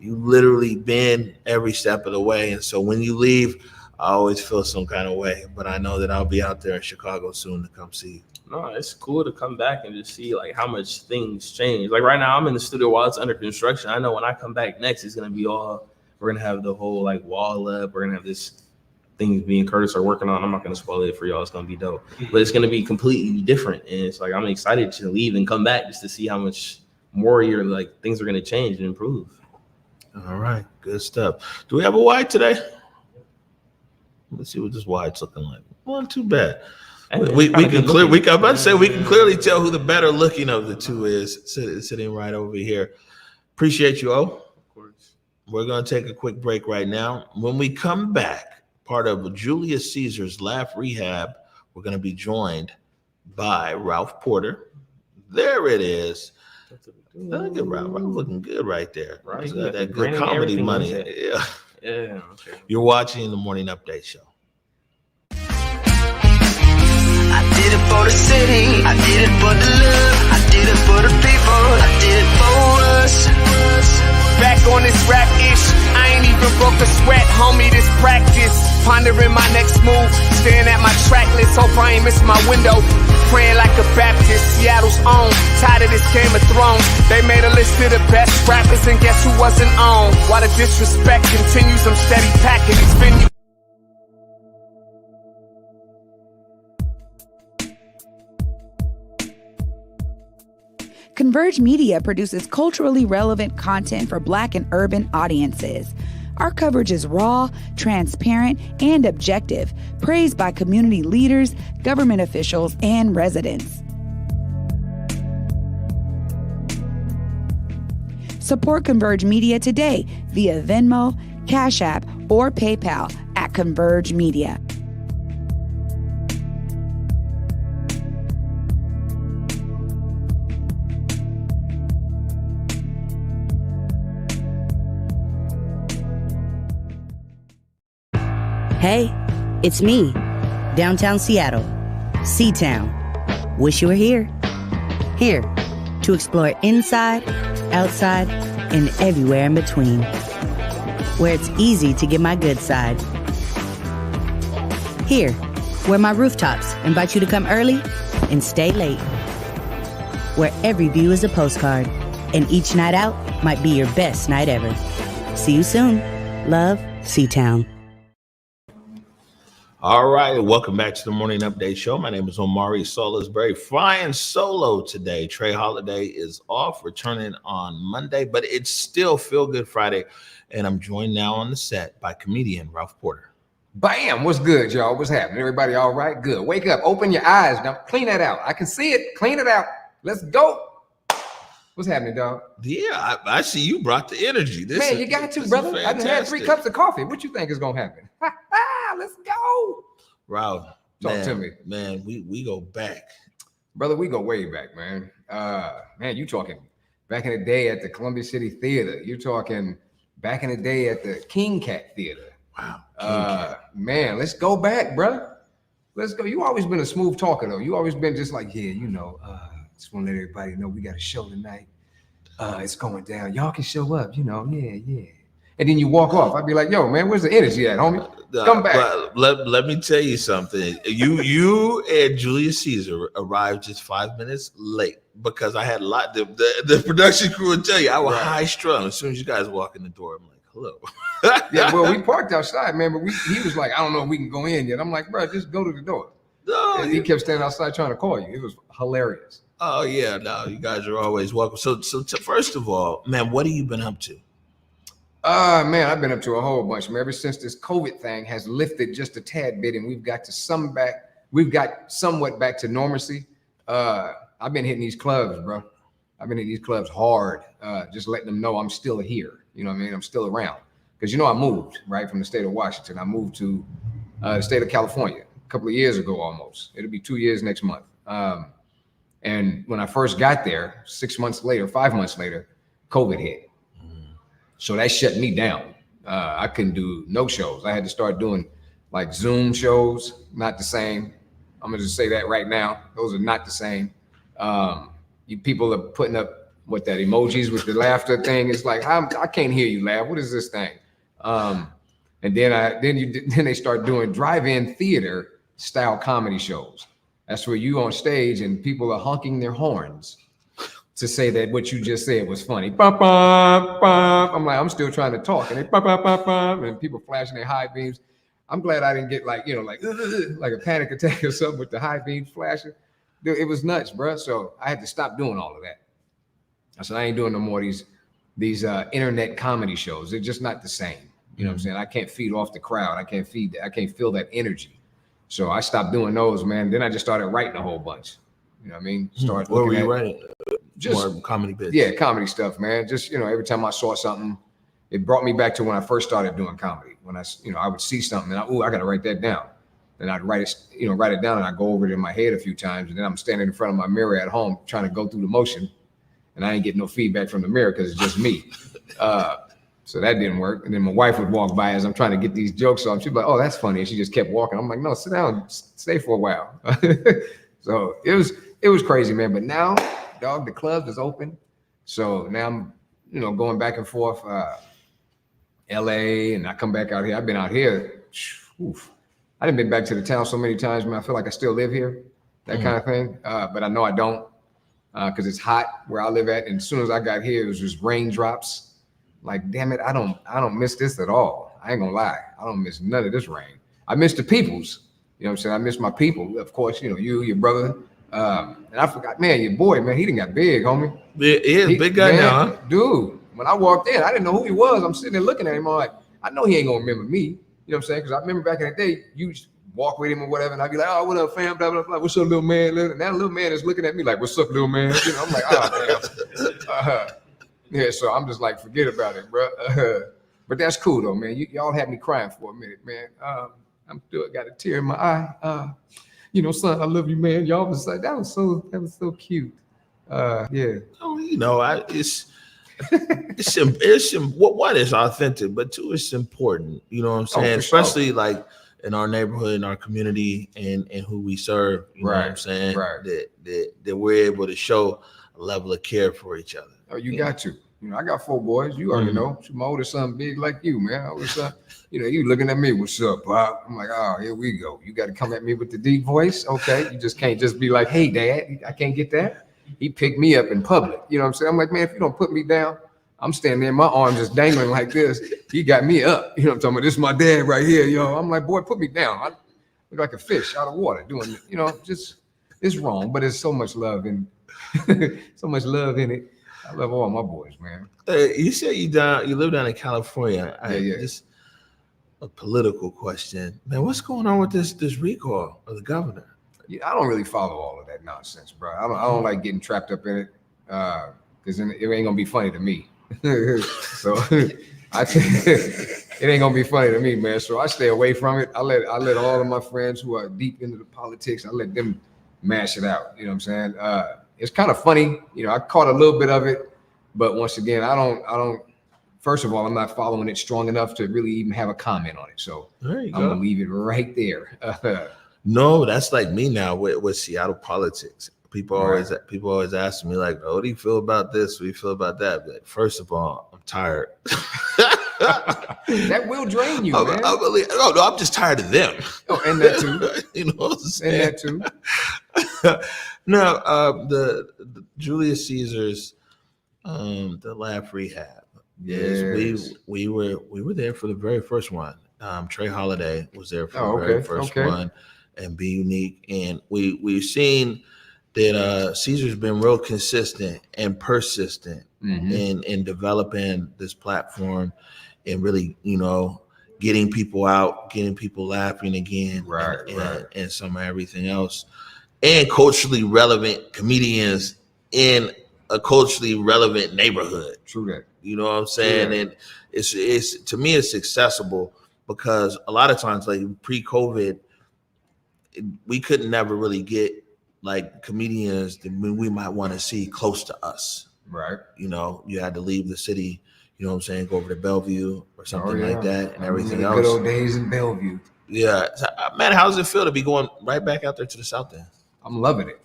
you literally been every step of the way. And so when you leave, I always feel some kind of way, but I know that I'll be out there in Chicago soon to come see you. No, it's cool to come back and just see like how much things change. Like right now I'm in the studio while it's under construction. I know when I come back next, it's going to be we're going to have the whole like wall up. We're going to have this things me and Curtis are working on. I'm not going to spoil it for y'all. It's going to be dope, but it's going to be completely different. And it's like, I'm excited to leave and come back just to see how much more things are going to change and improve. All right. Good stuff. Do we have a wide today? Let's see what this wide's looking like. Well, not too bad. We can clearly tell who the better looking of the two is sitting right over here. Appreciate you, O. Of course. We're going to take a quick break right now. When we come back, part of Julius Caesar's Laugh Rehab, we're going to be joined by Ralph Porter. There it is. Look at Ralph. Ralph looking good right there. Right. He's got that good comedy money. Yeah. Yeah. Okay. You're watching the Morning Update Show. I did it for the city, I did it for the love, I did it for the people, I did it for us. Back on this rap ish, I ain't even broke a sweat, homie, this practice. Pondering my next move, staring at my track list, hope I ain't miss my window. Praying like a Baptist, Seattle's own, tired of this Game of Thrones. They made a list of the best rappers and guess who wasn't on? While the disrespect continues, I'm steady packing these venues. Converge Media produces culturally relevant content for Black and urban audiences. Our coverage is raw, transparent, and objective, praised by community leaders, government officials, and residents. Support Converge Media today via Venmo, Cash App, or PayPal at Converge Media. Hey, it's me, downtown Seattle, C-Town. Wish you were here. Here to explore inside, outside, and everywhere in between. Where it's easy to get my good side. Here, where my rooftops invite you to come early and stay late. Where every view is a postcard, and each night out might be your best night ever. See you soon. Love, C-Town. All right, welcome back to the Morning Update Show. My name is Omari Salisbury, flying solo today. Trey Holiday is off, returning on Monday, but it's still Feel Good Friday, and I'm joined now on the set by comedian Ralph Porter. Bam! What's good, y'all? What's happening? Everybody all right? Good. Wake up. Open your eyes. Now clean that out. I can see it. Clean it out. Let's go. What's happening, dog? Yeah, I see you brought the energy. Man, you got to, brother. I done had 3 cups of coffee. What you think is going to happen? Let's go. Ralph, Talk to me. Man, we go back. Brother, we go way back, man. Man, you talking back in the day at the Columbia City Theater. You're talking back in the day at the King Cat Theater. Wow. Man, let's go back, brother. Let's go. You always been a smooth talker, though. You always been just like, yeah, you know, just want to let everybody know we got a show tonight. It's going down. Y'all can show up, you know. Yeah. And then you walk off. I'd be like, yo, man, where's the energy at, homie? Come back. Let me tell you something. You and Julius Caesar arrived just 5 minutes late because I had a lot. The production crew would tell you I was high strung. As soon as you guys walk in the door, I'm like, hello. Yeah, well, we parked outside, man, but he was like, I don't know if we can go in yet. I'm like, bro, just go to the door. No, and he kept standing outside trying to call you. It was hilarious. Oh yeah, no, you guys are always welcome. So first of all, man, what have you been up to? Man, I've been up to a whole bunch, man. Ever since this COVID thing has lifted just a tad bit, and we've got somewhat back to normalcy. I've been hitting these clubs, bro. I've been hitting these clubs hard, just letting them know I'm still here. You know what I mean? I'm still around. Because, you know, I moved, right, from the state of Washington. I moved to the state of California a couple of years ago almost. It'll be 2 years next month. And when I first got there, 5 months later, COVID hit. So that shut me down. I couldn't do no shows. I had to start doing like Zoom shows, not the same. I'm gonna just say that right now. Those are not the same. You people are putting up what that emojis with the laughter thing. It's like I can't hear you laugh. What is this thing? And then they start doing drive-in theater style comedy shows. That's where you on stage and people are honking their horns to say that what you just said was funny. Bum, bum, bum. I'm like, I'm still trying to talk, and they bum, bum, bum, bum, and people flashing their high beams. I'm glad I didn't get like a panic attack or something with the high beams flashing. Dude, it was nuts, bro. So I had to stop doing all of that. I said I ain't doing no more of these internet comedy shows. They're just not the same. You know what I'm saying? I can't feed off the crowd. I can't feel that energy. So I stopped doing those, man. Then I just started writing a whole bunch. You know what I mean? What were you writing? Just more comedy bits. Yeah, comedy stuff, man. Just, you know, every time I saw something, it brought me back to when I first started doing comedy. When I would see something and I got to write that down. And I'd write it down, and I go over it in my head a few times. And then I'm standing in front of my mirror at home trying to go through the motion, and I ain't getting no feedback from the mirror because it's just me. So that didn't work. And then my wife would walk by as I'm trying to get these jokes off. She'd be like, oh, that's funny. And she just kept walking. I'm like, no, sit down, stay for a while. So it was crazy, man. But now, dog, the club is open. So now I'm, going back and forth, LA, and I come back out here. I've been out here. I done been back to the town so many times, man. I feel like I still live here, that kind of thing. But I know I don't, because it's hot where I live at. And as soon as I got here, it was just raindrops. Like, damn it, I don't miss this at all. I ain't gonna lie. I don't miss none of this rain. I miss the peoples. You know what I'm saying? I miss my people. Of course, you, your brother. And I forgot, man, your boy, man, he done got big, homie. Yeah, big guy now, huh? Dude, when I walked in, I didn't know who he was. I'm sitting there looking at him. I'm like, I know he ain't gonna remember me. You know what I'm saying? Because I remember back in the day, you used to walk with him or whatever, and I'd be like, oh, what up, fam? Blah, blah, blah. What's up, little man? And that little man is looking at me like, what's up, little man? I'm like, oh, damn. Yeah, so I'm just like, forget about it, bro. But that's cool, though, man. Y'all had me crying for a minute, man. I'm still got a tear in my eye. Son, I love you, man. Y'all was like, that was so cute. Yeah. Oh, one is authentic, but two, it's important. You know what I'm saying? Especially like in our neighborhood, in our community, and who we serve. You know what I'm saying? Right. That we're able to show a level of care for each other. Oh, you got to. You know, I got 4 boys. You already know. My oldest son big like you, man. My oldest son, you know, you looking at me, what's up, Bob? I'm like, oh, here we go. You got to come at me with the deep voice. Okay. You just can't just be like, hey, Dad, I can't get that. He picked me up in public. You know what I'm saying? I'm like, man, if you don't put me down, I'm standing there, my arms just dangling like this. He got me up. You know what I'm talking about? This is my dad right here, yo. I'm like, boy, put me down. I look like a fish out of water doing, you know, just, it's wrong, but there's so much love in so much love in it. I love all my boys, man. You said you live down in California. Yeah. Just a political question, man. What's going on with this recall of the governor? Yeah, I don't really follow all of that nonsense, bro. I don't like getting trapped up in it because it ain't gonna be funny to me. So it ain't gonna be funny to me, man. So I stay away from it. I let all of my friends who are deep into the politics, I let them mash it out. You know what I'm saying? It's kind of funny, you know. I caught a little bit of it, but once again, I don't. First of all, I'm not following it strong enough to really even have a comment on it. So I'm gonna leave it right there. No, that's like me now with Seattle politics. People always ask me like, "Oh, what do you feel about this? What do you feel about that?" But first of all, I'm tired. That will drain you, man. I'm just tired of them. Oh, and that too. You know what I'm saying? And that too. No, the Julius Caesar's the Laugh Rehab. Yes, we were there for the very first one. Trey Holiday was there for the very first one, and Be Unique, and we've seen that Caesar's been real consistent and persistent in developing this platform and really, you know, getting people out, getting people laughing again, and some of everything else. And culturally relevant comedians in a culturally relevant neighborhood. True that. You know what I'm saying? Yeah. And it's to me, it's accessible because a lot of times, like pre-COVID, we couldn't never really get like comedians that we might want to see close to us. Right. You know, you had to leave the city, you know what I'm saying, go over to Bellevue or something like that and everything else. Good old days in Bellevue. Yeah. So, man, how does it feel to be going right back out there to the South End? I'm loving it.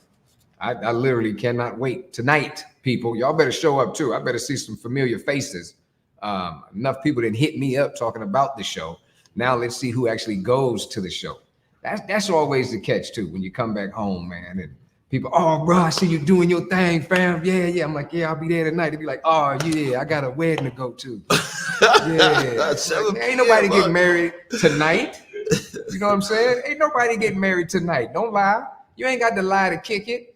I literally cannot wait. Tonight, people, y'all better show up too. I better see some familiar faces. Enough people didn't hit me up talking about the show. Now let's see who actually goes to the show. That's always the catch too. When you come back home, man, and people, oh, bro, I see you doing your thing, fam. Yeah. I'm like, yeah, I'll be there tonight. They'd be like, oh, yeah, I got a wedding to go to. Yeah. Like, ain't nobody getting married tonight. You know what I'm saying? Ain't nobody getting married tonight. Don't lie. You ain't got to lie to kick it.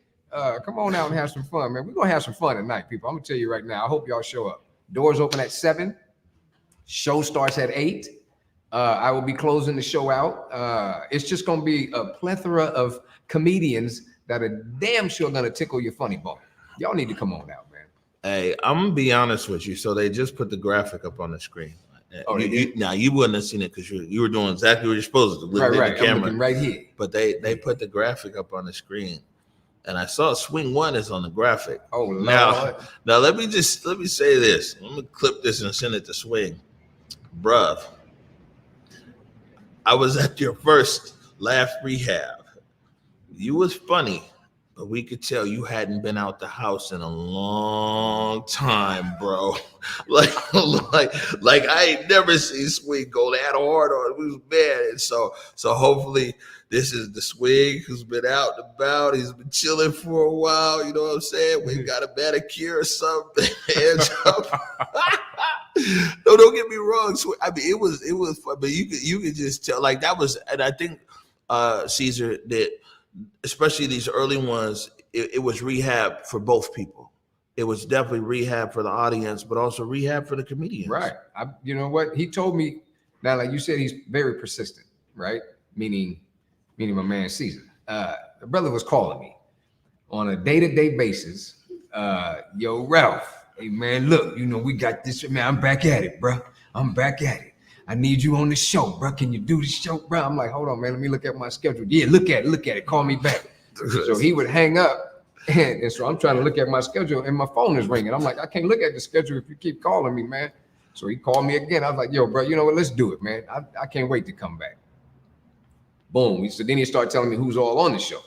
Come on out and have some fun, man. We're going to have some fun tonight, people. I'm going to tell you right now. I hope y'all show up. Doors open at 7. Show starts at 8. I will be closing the show out. It's just going to be a plethora of comedians that are damn sure going to tickle your funny bone. Y'all need to come on out, man. Hey, I'm going to be honest with you. So they just put the graphic up on the screen. Oh, now you wouldn't have seen it because you were doing exactly what you're supposed to do. Right. The camera. I'm right here. But they put the graphic up on the screen. And I saw Swing One is on the graphic. Oh, Lord. Now let me say this. I'm gonna clip this and send it to Swing. Bruh, I was at your first Laugh Rehab. You was funny, but we could tell you hadn't been out the house in a long time, bro. like I ain't never seen Swing go that hard on it. We was bad. And so hopefully this is the Swing who's been out and about. He's been chilling for a while. You know what I'm saying? We got a manicure or something. No, don't get me wrong. I mean, it was fun, but you could just tell like that was, and I think Caesar did, especially these early ones. It was rehab for both people. It was definitely rehab for the audience, but also rehab for the comedians. Right. You know what he told me. Now, like you said, he's very persistent, right? Meaning my man Caesar. The brother was calling me on a day-to-day basis. Yo, Ralph, hey man, look, you know, we got this, man. I'm back at it, bro. I'm back at it. I need you on the show, bro. Can you do the show, bro? I'm like, hold on, man. Let me look at my schedule. Yeah, look at it. Call me back. So he would hang up, and so I'm trying to look at my schedule, and my phone is ringing. I'm like, I can't look at the schedule if you keep calling me, man. So he called me again. I was like, yo, bro, you know what? Let's do it, man. I can't wait to come back. Boom. So then he started telling me who's all on the show.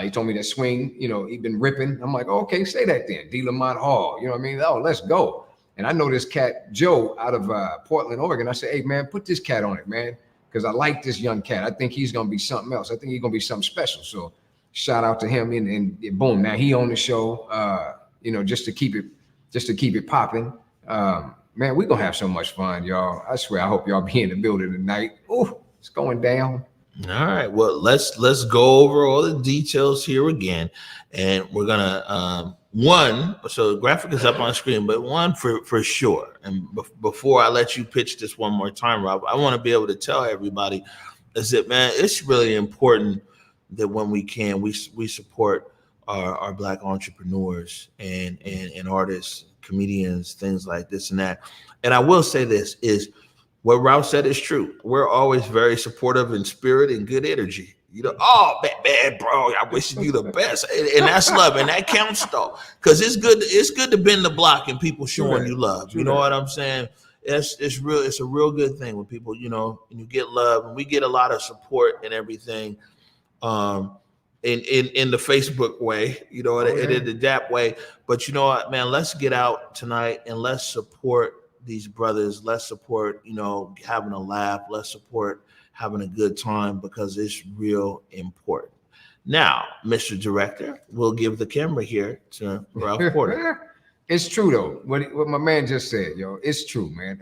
He told me that Swing, you know, he'd been ripping. I'm like, oh, okay, say that then. D. Lamont Hall, you know what I mean? Oh, let's go. And I know this cat, Joe, out of Portland, Oregon. I said, hey, man, put this cat on it, man, because I like this young cat. I think he's going to be something else. I think he's going to be something special. So shout out to him. And boom, now he on the show, you know, just to keep it popping. Man, we're going to have so much fun, y'all. I swear, I hope y'all be in the building tonight. Oh, it's going down. All right. Well, let's go over all the details here again. And we're gonna so the graphic is up on the screen, but one for sure. And before I let you pitch this one more time, Rob, I want to be able to tell everybody is that, man, it's really important that when we can, we support our Black entrepreneurs and artists, comedians, things like this and that. And I will say this is, what Ralph said is true. We're always very supportive in spirit and good energy. You know, oh, bad bro, I wish you the best. And that's love. And that counts though. Because it's good to bend the block and people showing you love. You know what I'm saying? It's a real good thing when people, you know, and you get love, and we get a lot of support and everything in the Facebook way, you know, and in the DAP way. But you know what, man, let's get out tonight and let's support these brothers. Let's support, you know, having a laugh. Let's support having a good time, because it's real important. Now, Mr. Director, we'll give the camera here to Ralph Porter. It's true though. What my man just said, yo, it's true, man.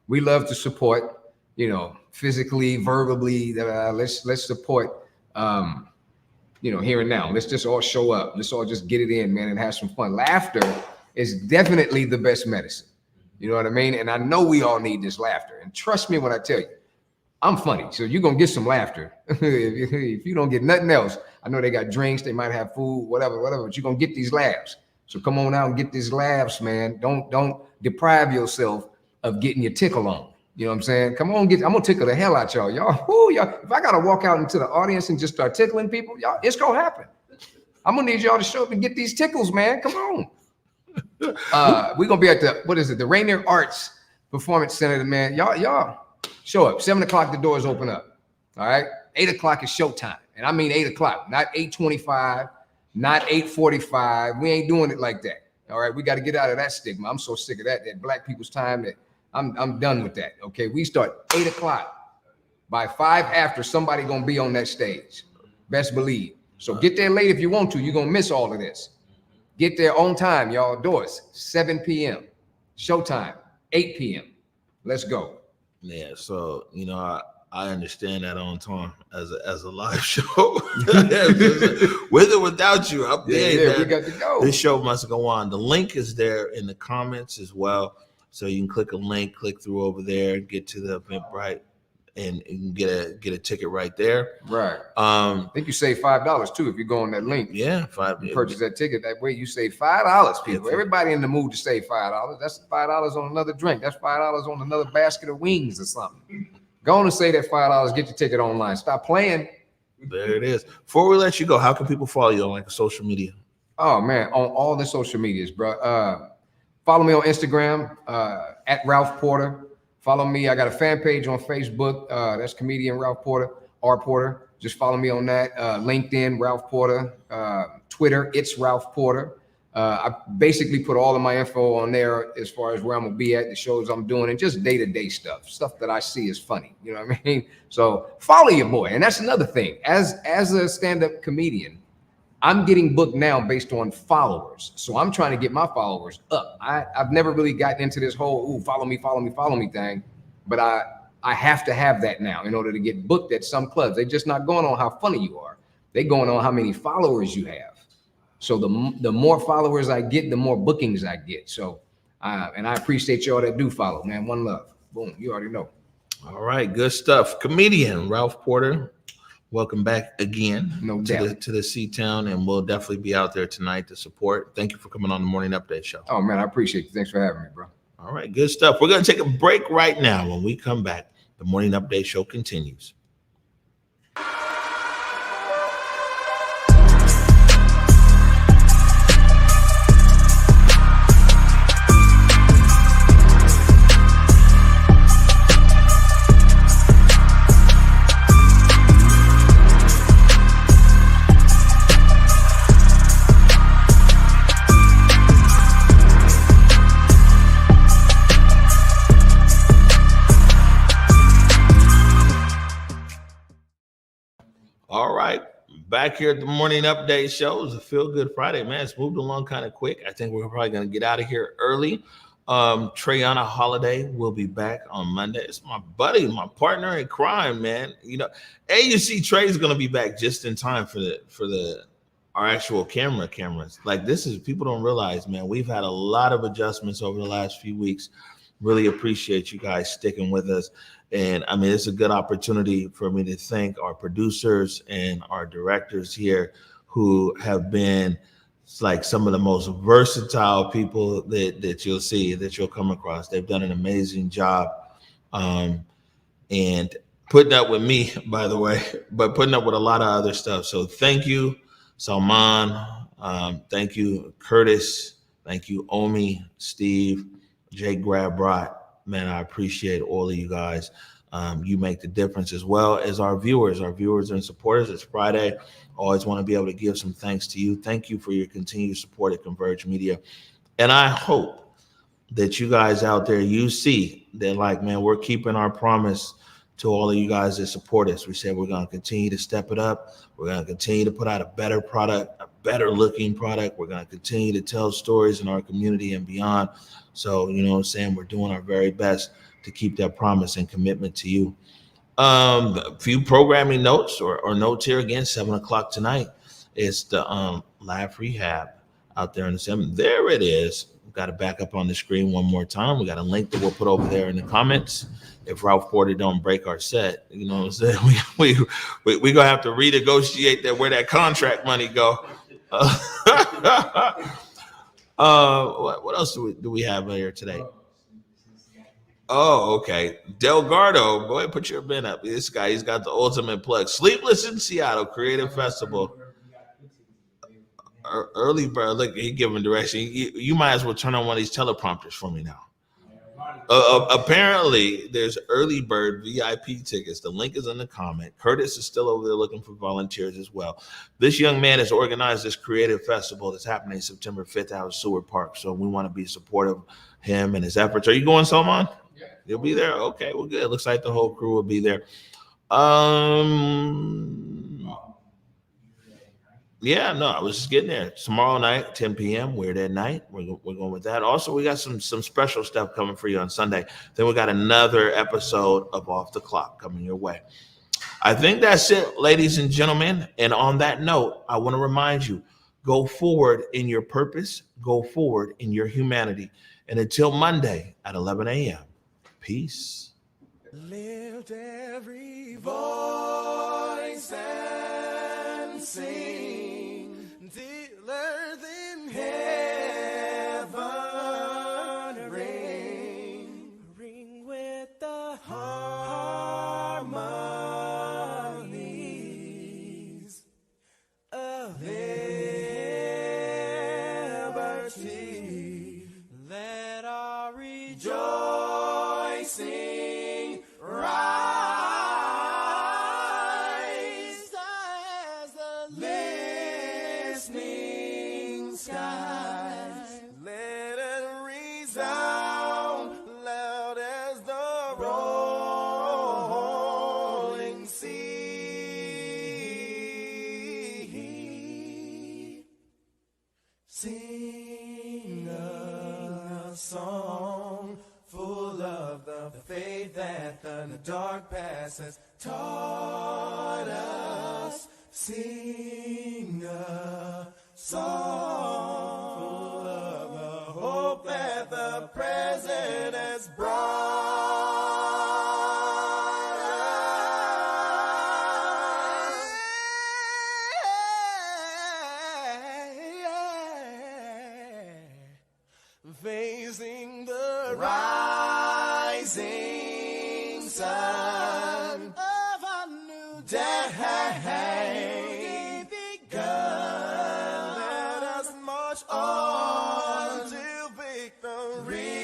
We love to support, you know, physically, verbally. Let's support, you know, here and now. Let's just all show up. Let's all just get it in, man, and have some fun. Laughter is definitely the best medicine. You know what I mean? And I know we all need this laughter. And trust me when I tell you, I'm funny. So you're going to get some laughter. If you don't get nothing else, I know they got drinks, they might have food, whatever, but you're going to get these laughs. So come on out and get these laughs, man. Don't deprive yourself of getting your tickle on. You know what I'm saying? Come on, I'm going to tickle the hell out y'all. Y'all, if I got to walk out into the audience and just start tickling people, y'all, it's going to happen. I'm going to need y'all to show up and get these tickles, man. Come on. We're gonna be at the Rainier Arts Performance Center, man. Y'all show up. 7 o'clock, the doors open up. All right. 8 o'clock is showtime. And I mean 8 o'clock, not 8:25, not 8:45. We ain't doing it like that. All right. We got to get out of that stigma. I'm so sick of that Black people's time that I'm done with that. Okay. We start 8 o'clock. By 5 after, somebody gonna be on that stage. Best believe. So get there late if you want to. You're gonna miss all of this. Get there on time, y'all. Doors 7 p.m. Showtime 8 p.m. Let's go. Yeah, so you know, I understand that on time as a live show. With or without you, I'm there. We got to go. This show must go on. The link is there in the comments as well, so you can click a link, click through over there, get to the Eventbrite, and you can get a ticket right there. Right. I think you save $5 too if you go on that link. Yeah, you purchase that ticket that way. You save $5. People, everybody in the mood to save $5. That's $5 on another drink. That's $5 on another basket of wings or something. Go on and save that $5. Get your ticket online. Stop playing. There it is. Before we let you go, how can people follow you on like social media? Oh man, on all the social medias, bro. Follow me on Instagram at Ralph Porter. Follow me. I got a fan page on Facebook. That's comedian Ralph Porter, R Porter. Just follow me on that. LinkedIn, Ralph Porter. Twitter, it's Ralph Porter. I basically put all of my info on there as far as where I'm gonna be at, the shows I'm doing, and just day-to-day stuff that I see is funny. You know what I mean? So follow your boy. And that's another thing. As a stand-up comedian, I'm getting booked now based on followers. So I'm trying to get my followers up. I've never really gotten into this whole, follow me thing. But I have to have that now in order to get booked at some clubs. They're just not going on how funny you are. They're going on how many followers you have. So the more followers I get, the more bookings I get. So, and I appreciate y'all that do follow, man. One love. Boom. You already know. All right. Good stuff. Comedian Ralph Porter. Welcome back again to the C-Town, and we'll definitely be out there tonight to support. Thank you for coming on the Morning Update Show. Oh, man, I appreciate you. Thanks for having me, bro. All right, good stuff. We're going to take a break right now. When we come back, the Morning Update Show continues. Back here at the morning update show. It was a feel good Friday, man. It's moved along kind of quick. I think we're probably going to get out of here early. Treyana Holiday will be back on Monday. It's my buddy, my partner in crime, man. You know, AUC Trey's going to be back just in time for our actual cameras. Like, this is, people don't realize, man, we've had a lot of adjustments over the last few weeks. Really appreciate you guys sticking with us. And I mean, it's a good opportunity for me to thank our producers and our directors here who have been like some of the most versatile people that you'll see, that you'll come across. They've done an amazing job. And putting up with me, by the way, but putting up with a lot of other stuff. So thank you, Salman. Thank you, Curtis. Thank you, Omi, Steve, Jake Grabrot. Man, I appreciate all of you guys. You make the difference, as well as our viewers and supporters. It's Friday. Always want to be able to give some thanks to you. Thank you for your continued support at Converge Media. And I hope that you guys out there, you see that, like, man, we're keeping our promise to all of you guys that support us. We said we're going to continue to step it up. We're going to continue to put out a better product, a better looking product. We're going to continue to tell stories in our community and beyond. So, you know what I'm saying? We're doing our very best to keep that promise and commitment to you. A few programming notes or notes here again. 7:00 tonight. It's the Laugh Rehab out there in the 7. There it is. We've got it back up on the screen one more time. We got a link that we'll put over there in the comments. If Ralph Porter don't break our set, you know what I'm saying? We gonna have to renegotiate that, where that contract money go. What else do we have here today? Oh, okay. Delgardo, go ahead, put your bin up. This guy, he's got the ultimate plug. Sleepless in Seattle Creative Festival. Early bird, look, he giving direction. You might as well turn on one of these teleprompters for me now. Apparently, there's early bird VIP tickets. The link is in the comment. Curtis is still over there looking for volunteers as well. This young man has organized this creative festival that's happening September 5th out of Seward Park. So we want to be supportive of him and his efforts. Are you going, Salman? Yeah. You'll be there? Okay, well, good. Looks like the whole crew will be there. Yeah, no, I was just getting there. Tomorrow night, 10 p.m., Weird at Night. We're going with that. Also, we got some special stuff coming for you on Sunday. Then we got another episode of Off the Clock coming your way. I think that's it, ladies and gentlemen. And on that note, I want to remind you, go forward in your purpose, go forward in your humanity. And until Monday at 11 a.m., peace. Lift every voice and sing, till earth and heaven ring with the harmonies of liberty. Let our rejoicing rise as the listening skies. Let it resound loud as the rolling sea. Sing a song full of the faith that the dark past has taught us. Sing a song full of the hope that the present has brought us. Facing the rising sun of a new day begun. Let us march on to victory.